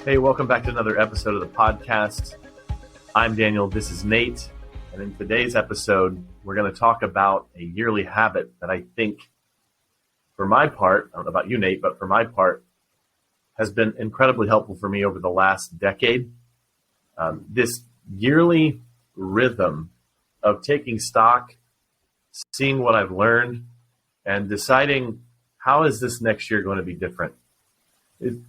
Hey, welcome back to another episode of the podcast. I'm Daniel, this is Nate, and in today's episode, we're going to talk about a yearly habit that I think, for my part, I don't know about you, Nate, but for my part, has been incredibly helpful for me over the last decade. This yearly rhythm of taking stock, seeing what I've learned, and deciding how is this next year going to be different.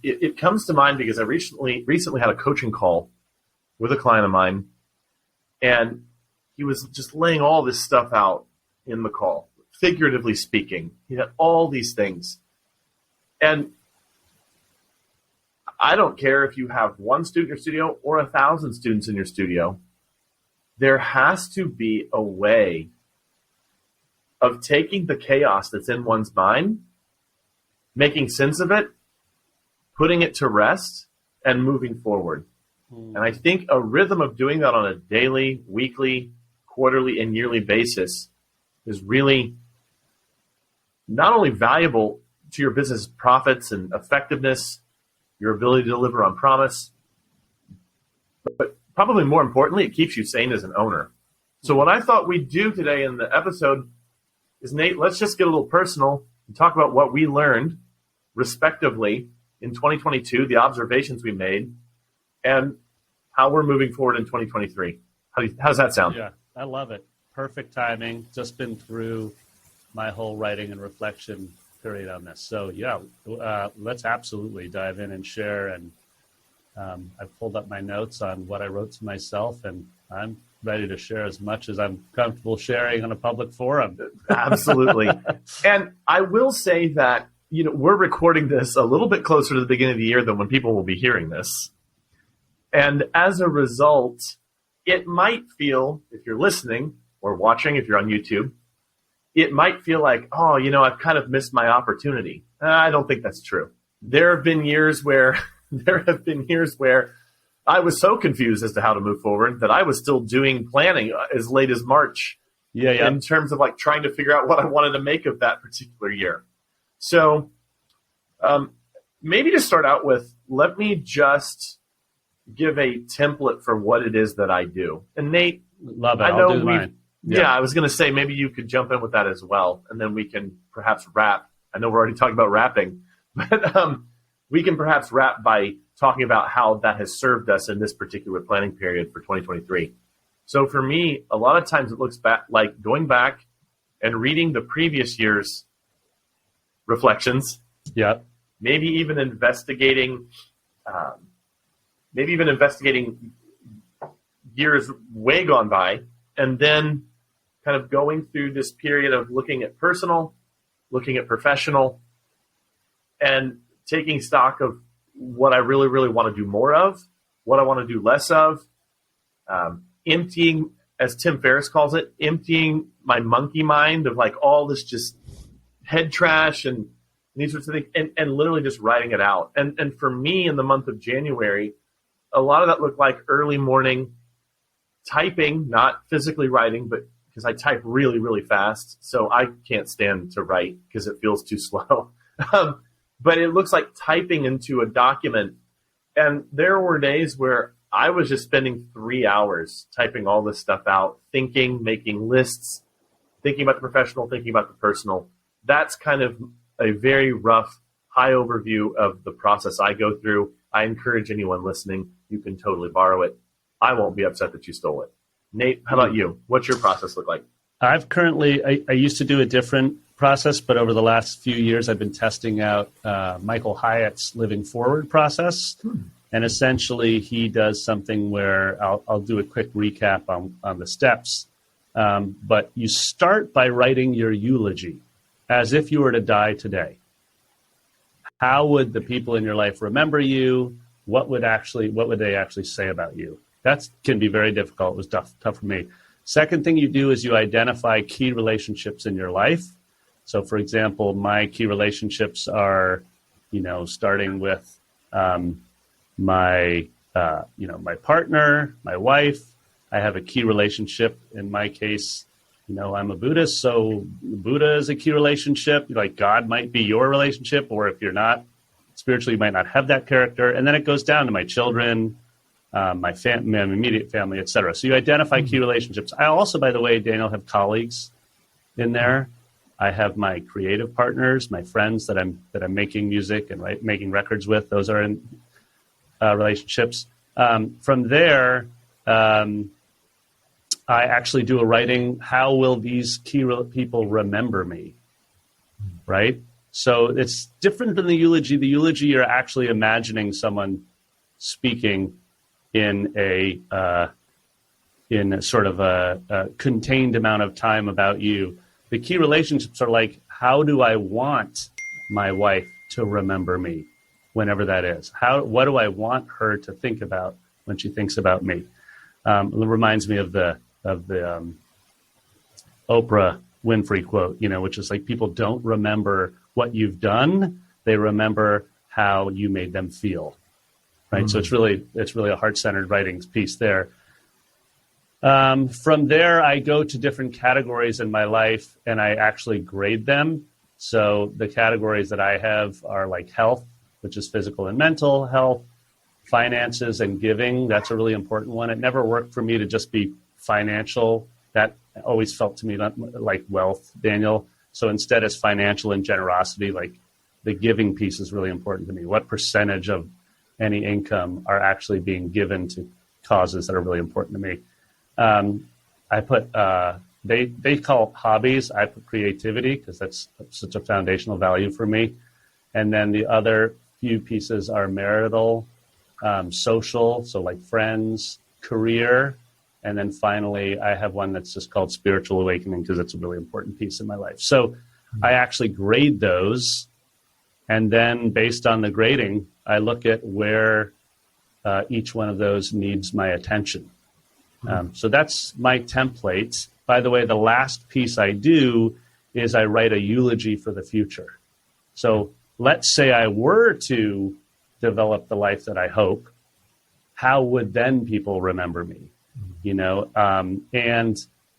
It comes to mind because I recently had a coaching call with a client of mine, and he was just laying all this stuff out in the call, figuratively speaking. He had all these things. And I don't care if you have one student in your studio or 1,000 students in your studio. There has to be a way of taking the chaos that's in one's mind, making sense of it, putting it to rest, and moving forward. And I think a rhythm of doing that on a daily, weekly, quarterly, and yearly basis is really not only valuable to your business profits and effectiveness, your ability to deliver on promise, but probably more importantly, it keeps you sane as an owner. So what I thought we'd do today in the episode is, Nate, let's just get a little personal and talk about what we learned respectively in 2022, the observations we made, and how we're moving forward in 2023. How's that sound? Yeah, I love it. Perfect timing. Just been through my whole writing and reflection period on this. So yeah, let's absolutely dive in and share. And I've pulled up my notes on what I wrote to myself, and I'm ready to share as much as I'm comfortable sharing on a public forum. Absolutely. And I will say that, we're recording this a little bit closer to the beginning of the year than when people will be hearing this. And as a result, it might feel, if you're listening or watching, if you're on YouTube, it might feel like, I've kind of missed my opportunity. I don't think that's true. There have been years where I was so confused as to how to move forward that I was still doing planning as late as March. Yeah. In terms of trying to figure out what I wanted to make of that particular year. So maybe to start out with, let me just give a template for what it is that I do. And Nate, love it. I'll do mine. Yeah, I was going to say maybe you could jump in with that as well, and then we can perhaps wrap. I know we're already talking about wrapping, but we can perhaps wrap by talking about how that has served us in this particular planning period for 2023. So for me, a lot of times it looks back like going back and reading the previous year's reflections. Yeah. Maybe even investigating years way gone by, and then kind of going through this period of looking at personal, looking at professional, and taking stock of what I really, really want to do more of, what I want to do less of, emptying, as Tim Ferriss calls it, emptying my monkey mind of all this just head trash and these sorts of things, and literally just writing it out. And for me, in the month of January, a lot of that looked like early morning typing, not physically writing, but because I type really, really fast, so I can't stand to write because it feels too slow. But it looks like typing into a document. And there were days where I was just spending 3 hours typing all this stuff out, thinking, making lists, thinking about the professional, thinking about the personal. That's kind of a very rough, high overview of the process I go through. I encourage anyone listening, you can totally borrow it. I won't be upset that you stole it. Nate, how about you? What's your process look like? I've I used to do a different process, but over the last few years, I've been testing out Michael Hyatt's Living Forward process. And essentially, he does something where I'll do a quick recap on the steps. But you start by writing your eulogy as if you were to die today. How would the people in your life remember you? What would they actually say about you? That can be very difficult. It was tough for me. Second thing you do is you identify key relationships in your life. So, for example, my key relationships are, starting with my partner, my wife. I have a key relationship, in my case, I'm a Buddhist, so Buddha is a key relationship. Like God might be your relationship, or if you're not spiritually, you might not have that character. And then it goes down to my children, my immediate family, et cetera. So you identify key relationships. I also, by the way, Daniel, have colleagues in there. I have my creative partners, my friends that I'm making music and making records with. Those are in relationships. From there, I actually do a writing. How will these key people remember me? Right. So it's different than the eulogy. The eulogy, you're actually imagining someone speaking in a sort of a contained amount of time about you. The key relationships are like, how do I want my wife to remember me, whenever that is? What do I want her to think about when she thinks about me? It reminds me of the Oprah Winfrey quote, which is like, people don't remember what you've done; they remember how you made them feel. Right. So it's really a heart-centered writing piece there. From there, I go to different categories in my life and I actually grade them. So the categories that I have are like health, which is physical and mental health, finances and giving. That's a really important one. It never worked for me to just be financial. That always felt to me like wealth, Daniel. So instead, it's financial and generosity. Like the giving piece is really important to me. What percentage of any income are actually being given to causes that are really important to me? I put, they call it hobbies. I put creativity because that's such a foundational value for me. And then the other few pieces are marital, social, so like friends, career. And then finally, I have one that's just called spiritual awakening because it's a really important piece in my life. So I actually grade those. And then based on the grading, I look at where each one of those needs my attention. So that's my template. By the way, the last piece I do is I write a eulogy for the future. So let's say I were to develop the life that I hope, how would then people remember me? And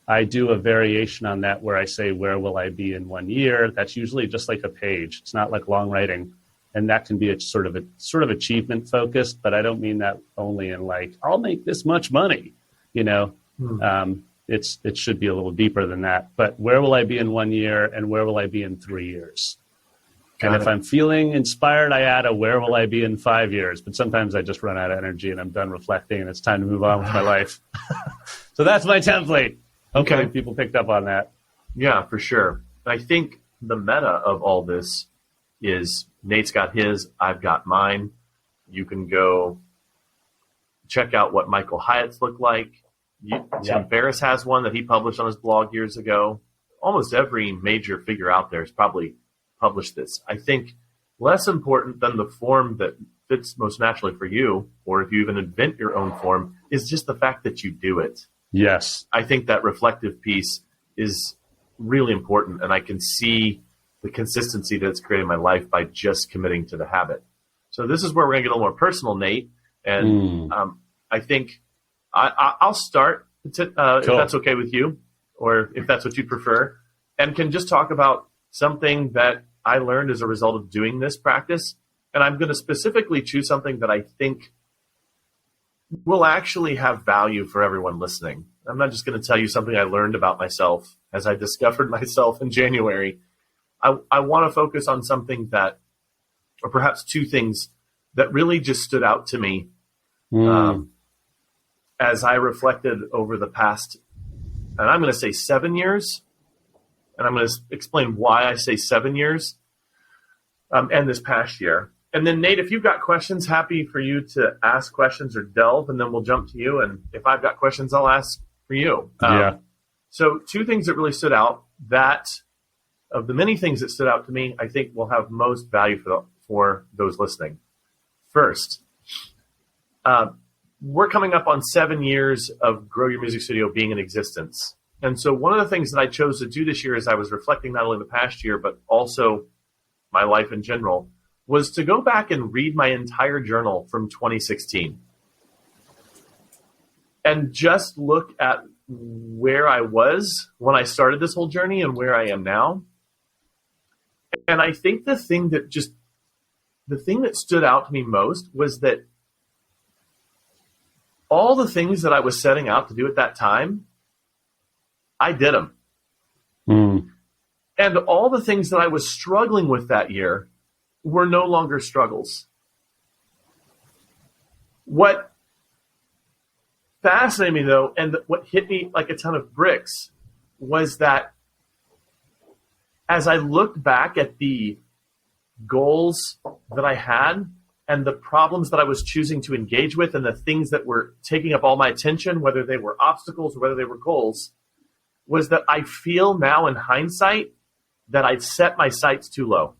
I do a variation on that where I say, where will I be in 1 year? That's usually just like a page. It's not like long writing. And that can be a sort of achievement focused, but I don't mean that only in like, I'll make this much money. It should be a little deeper than that. But where will I be in 1 year and where will I be in 3 years? If I'm feeling inspired, I add a where will I be in 5 years? But sometimes I just run out of energy and I'm done reflecting and it's time to move on with my life. So that's my template. Hopefully people picked up on that. Yeah, for sure. I think the meta of all this is Nate's got his, I've got mine. You can go check out what Michael Hyatt's look like. Tim Ferriss has one that he published on his blog years ago. Almost every major figure out there has probably published this. I think less important than the form that fits most naturally for you, or if you even invent your own form, is just the fact that you do it. Yes. I think that reflective piece is really important, and I can see the consistency that it's created in my life by just committing to the habit. So this is where we're going to get a little more personal, Nate. And I think I'll start, if that's okay with you, or if that's what you prefer, and can just talk about something that I learned as a result of doing this practice. And I'm going to specifically choose something that I think will actually have value for everyone listening. I'm not just going to tell you something I learned about myself as I discovered myself in January. I want to focus on something that, or perhaps two things that really just stood out to me as I reflected over the past, and I'm going to say 7 years, and I'm going to explain why I say 7 years, and this past year. And then, Nate, if you've got questions, happy for you to ask questions or delve, and then we'll jump to you. And if I've got questions, I'll ask for you. So two things that really stood out, that of the many things that stood out to me, I think will have most value for those listening. First, we're coming up on 7 years of Grow Your Music Studio being in existence. And so one of the things that I chose to do this year as I was reflecting not only the past year, but also my life in general, was to go back and read my entire journal from 2016 and just look at where I was when I started this whole journey and where I am now. And I think the thing that stood out to me most was that all the things that I was setting out to do at that time, I did them. And all the things that I was struggling with that year were no longer struggles. What fascinated me, though, and what hit me like a ton of bricks, was that as I looked back at the goals that I had and the problems that I was choosing to engage with and the things that were taking up all my attention, whether they were obstacles or whether they were goals, was that I feel now in hindsight that I'd set my sights too low.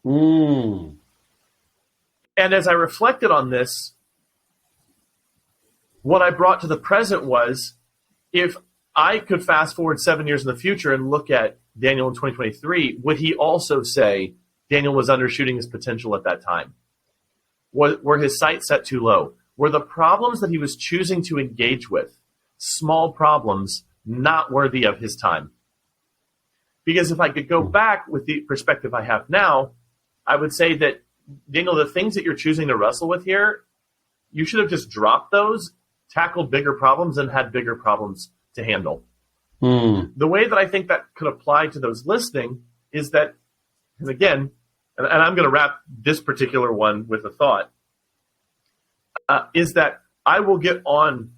And as I reflected on this, what I brought to the present was, if I could fast forward 7 years in the future and look at Daniel in 2023, would he also say Daniel was undershooting his potential at that time? Were his sights set too low? Were the problems that he was choosing to engage with, small problems, not worthy of his time? Because if I could go back with the perspective I have now, I would say that, Daniel, the things that you're choosing to wrestle with here, you should have just dropped those, tackled bigger problems, and had bigger problems to handle. The way that I think that could apply to those listening is that, and again, and I'm going to wrap this particular one with a thought, is that I will get on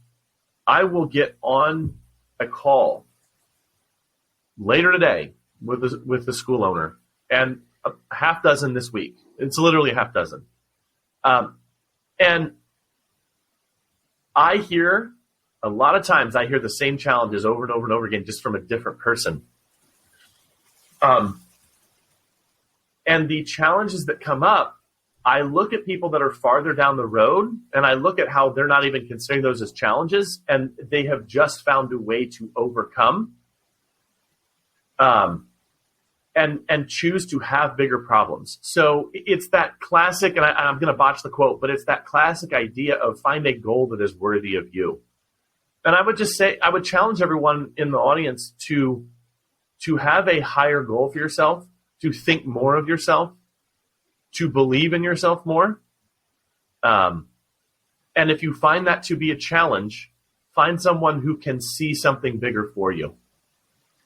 a call later today with the school owner, and a half dozen this week. It's literally a half dozen. And I hear, a lot of times I hear the same challenges over and over and over again, just from a different person. And the challenges that come up, I look at people that are farther down the road, and I look at how they're not even considering those as challenges, and they have just found a way to overcome and choose to have bigger problems. So it's that classic, and I'm going to botch the quote, but it's that classic idea of find a goal that is worthy of you. And I would just say, I would challenge everyone in the audience to have a higher goal for yourself, to think more of yourself, to believe in yourself more. And if you find that to be a challenge, find someone who can see something bigger for you.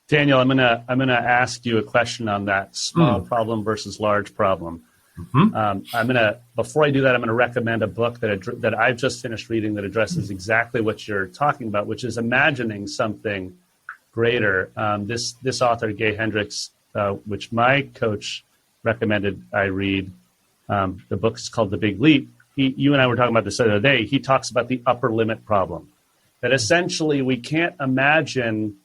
Daniel, I'm gonna ask you a question on that small problem versus large problem. Before I do that, I'm gonna recommend a book that I've just finished reading that addresses exactly what you're talking about, which is imagining something greater. This author, Gay Hendricks, which my coach recommended I read, the book is called The Big Leap. You and I were talking about this the other day. He talks about the upper limit problem, that essentially we can't imagine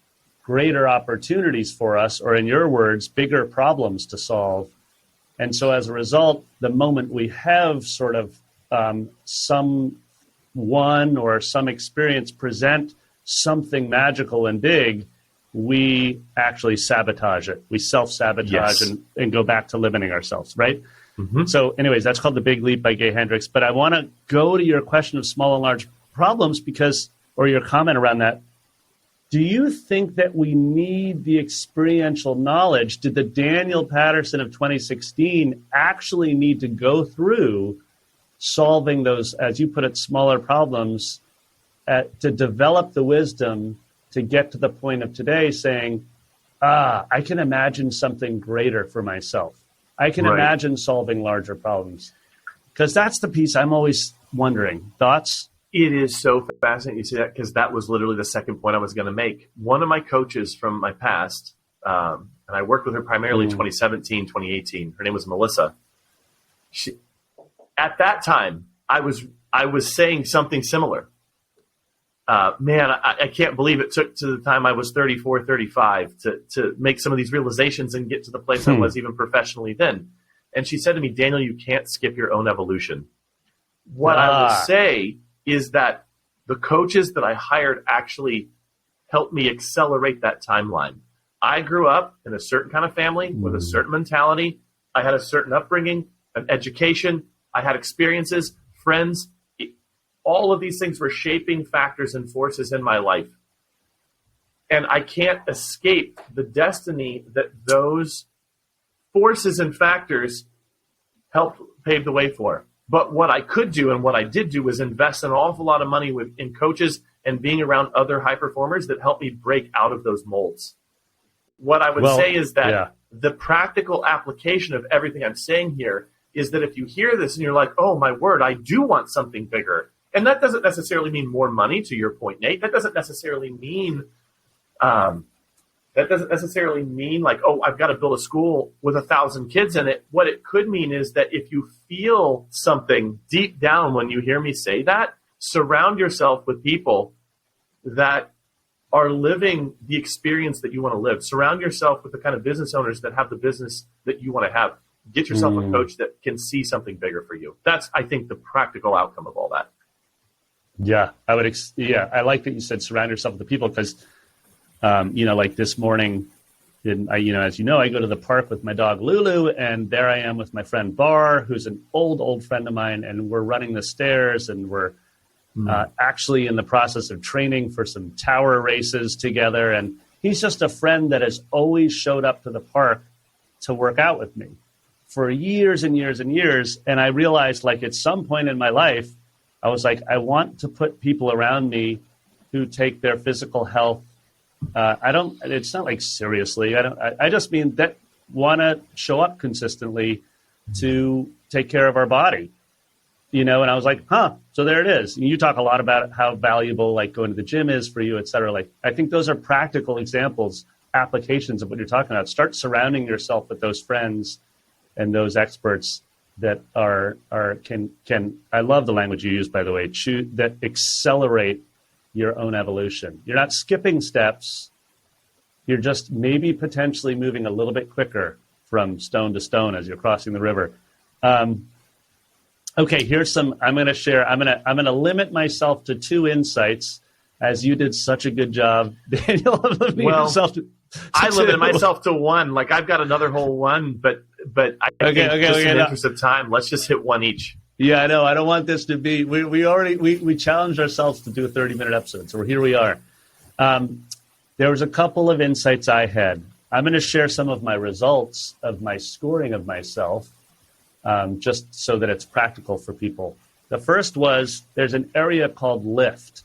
greater opportunities for us, or in your words, bigger problems to solve. And so as a result, the moment we have sort of someone or some experience present something magical and big, we actually sabotage it. We self-sabotage and go back to limiting ourselves, right? So anyways, that's called The Big Leap by Gay Hendricks. But I want to go to your question of small and large problems or your comment around that. Do you think that we need the experiential knowledge? Did the Daniel Patterson of 2016 actually need to go through solving those, as you put it, smaller problems to develop the wisdom to get to the point of today saying, I can imagine something greater for myself. I can imagine solving larger problems. Because that's the piece I'm always wondering. Thoughts? It is so fascinating you say that, because that was literally the second point I was going to make. One of my coaches from my past, and I worked with her primarily 2017, 2018. Her name was Melissa. At that time, I was saying something similar. I can't believe it took to the time I was 34, 35 to make some of these realizations and get to the place I was even professionally then. And she said to me, Daniel, you can't skip your own evolution. What I will say is that the coaches that I hired actually helped me accelerate that timeline. I grew up in a certain kind of family with a certain mentality. I had a certain upbringing, an education. I had experiences, friends. All of these things were shaping factors and forces in my life. And I can't escape the destiny that those forces and factors help pave the way for. But what I could do and what I did do was invest an awful lot of money in coaches and being around other high performers that helped me break out of those molds. What I would say is that the practical application of everything I'm saying here is that if you hear this and you're like, oh, my word, I do want something bigger. And that doesn't necessarily mean more money, to your point, Nate. That doesn't necessarily mean like, oh, I've got to build a school with 1,000 kids in it. What it could mean is that if you feel something deep down when you hear me say that, surround yourself with people that are living the experience that you want to live. Surround yourself with the kind of business owners that have the business that you want to have. Get yourself a coach that can see something bigger for you. That's, I think, the practical outcome of all that. Yeah, I would. I like that you said surround yourself with the people because, like this morning, as you know, I go to the park with my dog Lulu, and there I am with my friend Bar, who's an old friend of mine, and we're running the stairs, and we're actually in the process of training for some tower races together. And he's just a friend that has always showed up to the park to work out with me for years and years and years. And I realized, like, at some point in my life, I was like, I want to put people around me who take their physical health. It's not like seriously. I just mean that want to show up consistently to take care of our body. And I was like, so there it is. And you talk a lot about how valuable like going to the gym is for you, et cetera. Like, I think those are practical examples, applications of what you're talking about. Start surrounding yourself with those friends and those experts that can I love the language you use, by the way, that accelerate your own evolution. You're not skipping steps. You're just maybe potentially moving a little bit quicker from stone to stone as you're crossing the river. Okay, here's some. I'm going to share. I'm going to limit myself to 2 insights, as you did such a good job, Daniel. I limited myself to 1. Like, I've got another whole 1, but I think in the interest of time, let's just hit 1 each. Yeah, I know. I don't want this to be. We challenged ourselves to do a 30-minute episode, so here we are. There was a couple of insights I had. I'm going to share some of my results of my scoring of myself. Just so that it's practical for people. The first was there's an area called lift.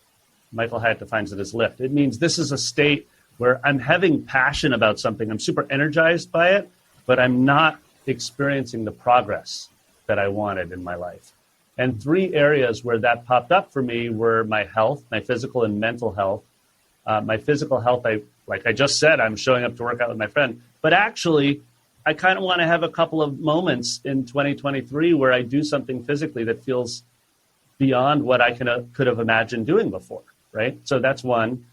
Michael Hyatt defines it as lift. It means this is a state where I'm having passion about something. I'm super energized by it, but I'm not experiencing the progress that I wanted in my life. And 3 areas where that popped up for me were my health, my physical and mental health. My physical health, like I just said, I'm showing up to work out with my friend. But actually, I kind of want to have a couple of moments in 2023 where I do something physically that feels beyond what I could have imagined doing before, right? So that's one.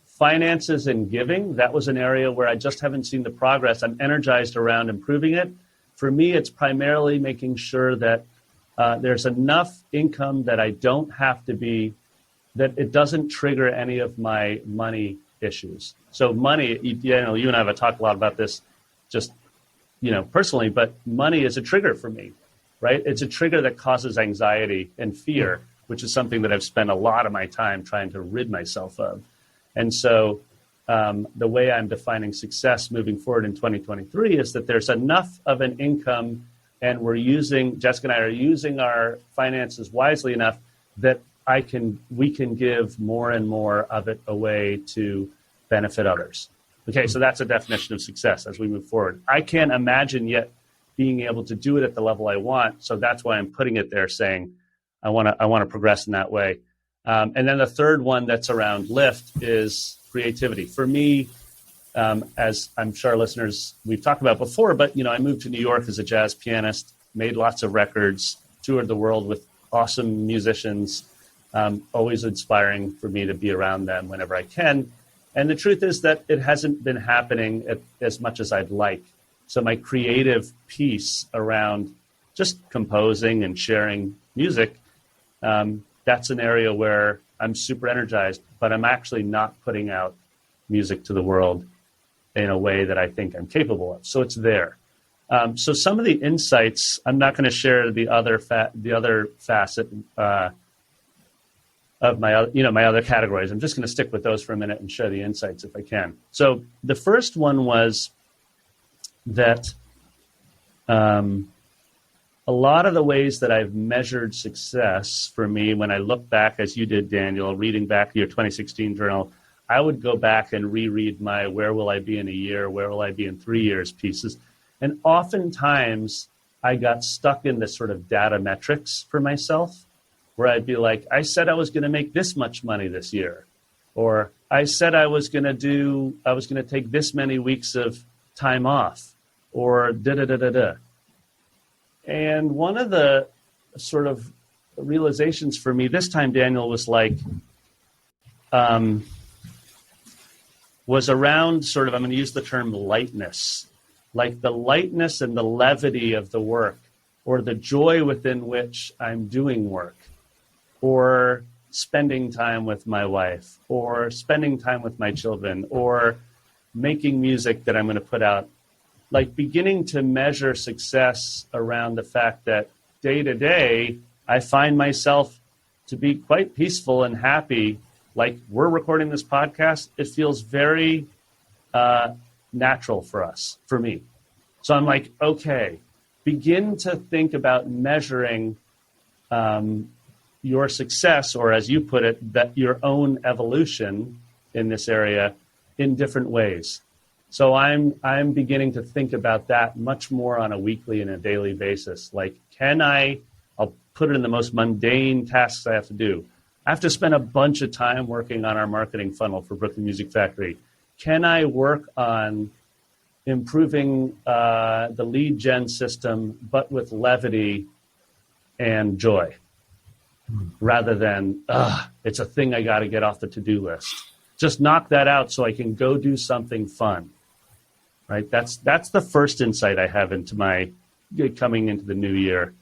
Finances and giving, that was an area where I just haven't seen the progress. I'm energized around improving it. For me, it's primarily making sure that there's enough income that I don't have to be, that it doesn't trigger any of my money issues. So money, you and I have talked a lot about this just, personally, but money is a trigger for me, right? It's a trigger that causes anxiety and fear, which is something that I've spent a lot of my time trying to rid myself of. And so the way I'm defining success moving forward in 2023 is that there's enough of an income and Jessica and I are using our finances wisely enough that we can give more and more of it away to benefit others. Okay, so that's a definition of success as we move forward. I can't imagine yet being able to do it at the level I want, so that's why I'm putting it there, saying I want to progress in that way. And then the third one that's around lift is creativity. For me, as I'm sure our listeners we've talked about before, but I moved to New York as a jazz pianist, made lots of records, toured the world with awesome musicians. Always inspiring for me to be around them whenever I can. And the truth is that it hasn't been happening as much as I'd like. So my creative piece around just composing and sharing music, that's an area where I'm super energized, but I'm actually not putting out music to the world in a way that I think I'm capable of. So it's there. So some of the insights, I'm not going to share the other facet of my, my other categories. I'm just going to stick with those for a minute and share the insights if I can. So the first one was that a lot of the ways that I've measured success for me, when I look back, as you did, Daniel, reading back your 2016 journal, I would go back and reread my where will I be in a year, where will I be in 3 years pieces. And oftentimes I got stuck in this sort of data metrics for myself, where I'd be like, I said I was going to make this much money this year, or I said I was going to take this many weeks of time off, or da-da-da-da-da. And one of the sort of realizations for me this time, Daniel, was like, was around sort of, I'm going to use the term lightness, like the lightness and the levity of the work, or the joy within which I'm doing work, or spending time with my wife, or spending time with my children, or making music that I'm going to put out. Like beginning to measure success around the fact that day to day, I find myself to be quite peaceful and happy. Like we're recording this podcast, it feels very natural for us, for me. So I'm like, okay, begin to think about measuring your success, or as you put it, that your own evolution in this area in different ways. So I'm beginning to think about that much more on a weekly and a daily basis. Like, I'll put it in the most mundane tasks I have to do. I have to spend a bunch of time working on our marketing funnel for Brooklyn Music Factory. Can I work on improving the lead gen system, but with levity and joy, rather than, it's a thing I got to get off the to-do list. Just knock that out so I can go do something fun. Right? That's the first insight I have into my coming into the new year.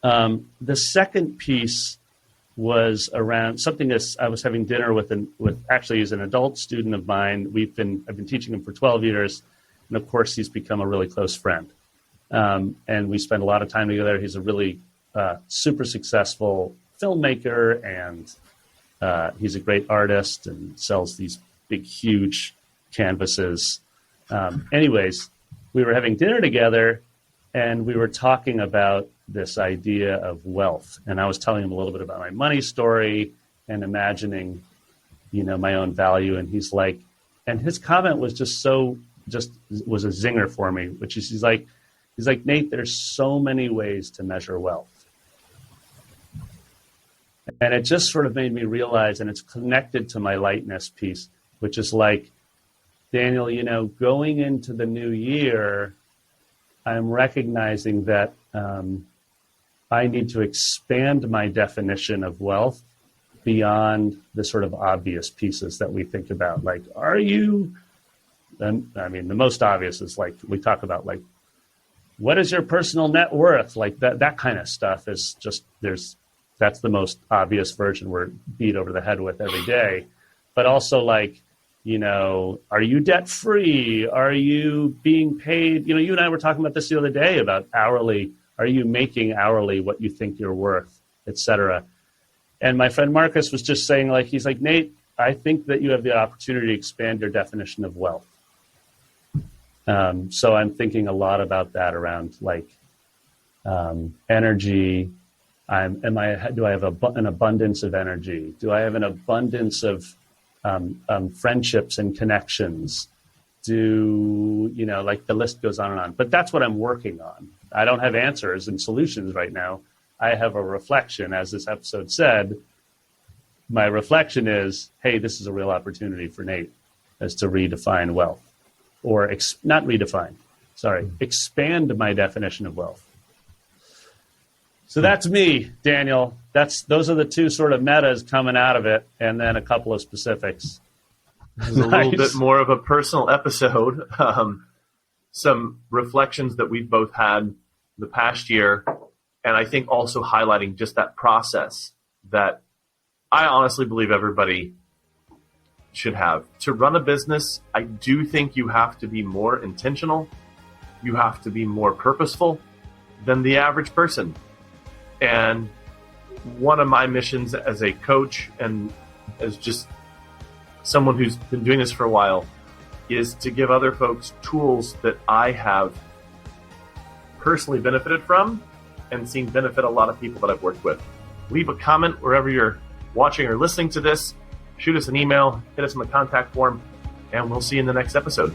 The second piece was around something that I was having dinner with actually he's an adult student of mine. I've been teaching him for 12 years, and of course he's become a really close friend. And we spend a lot of time together. He's a really super successful filmmaker, and he's a great artist and sells these big, huge canvases. Anyways, we were having dinner together, and we were talking about this idea of wealth. And I was telling him a little bit about my money story and imagining, my own value. And he's like, and his comment was was a zinger for me, which is, he's like, Nate, there's so many ways to measure wealth. And it just sort of made me realize, and it's connected to my lightness piece, which is like, Daniel, going into the new year, I'm recognizing that I need to expand my definition of wealth beyond the sort of obvious pieces that we think about. Like, the most obvious is like, we talk about like, what is your personal net worth? Like that kind of stuff is just, that's the most obvious version we're beat over the head with every day. But also like, are you debt free? Are you being paid? You and I were talking about this the other day about hourly. Are you making hourly what you think you're worth, et cetera? And my friend Marcus was just saying, like, he's like, Nate, I think that you have the opportunity to expand your definition of wealth. So I'm thinking a lot about that around like energy. Do I have an abundance of energy? Do I have an abundance of friendships and connections? Like the list goes on and on. But that's what I'm working on. I don't have answers and solutions right now. I have a reflection, as this episode said. My reflection is, hey, this is a real opportunity for Nate as to redefine wealth. Or not redefine, expand my definition of wealth. So that's me, Daniel. Those are the two sort of metas coming out of it, and then a couple of specifics. This is a little bit more of a personal episode. Some reflections that we've both had the past year, and I think also highlighting just that process that I honestly believe everybody should have. To run a business, I do think you have to be more intentional. You have to be more purposeful than the average person. And one of my missions as a coach and as just someone who's been doing this for a while is to give other folks tools that I have personally benefited from and seen benefit a lot of people that I've worked with. Leave a comment wherever you're watching or listening to this. Shoot us an email, hit us in the contact form, and we'll see you in the next episode.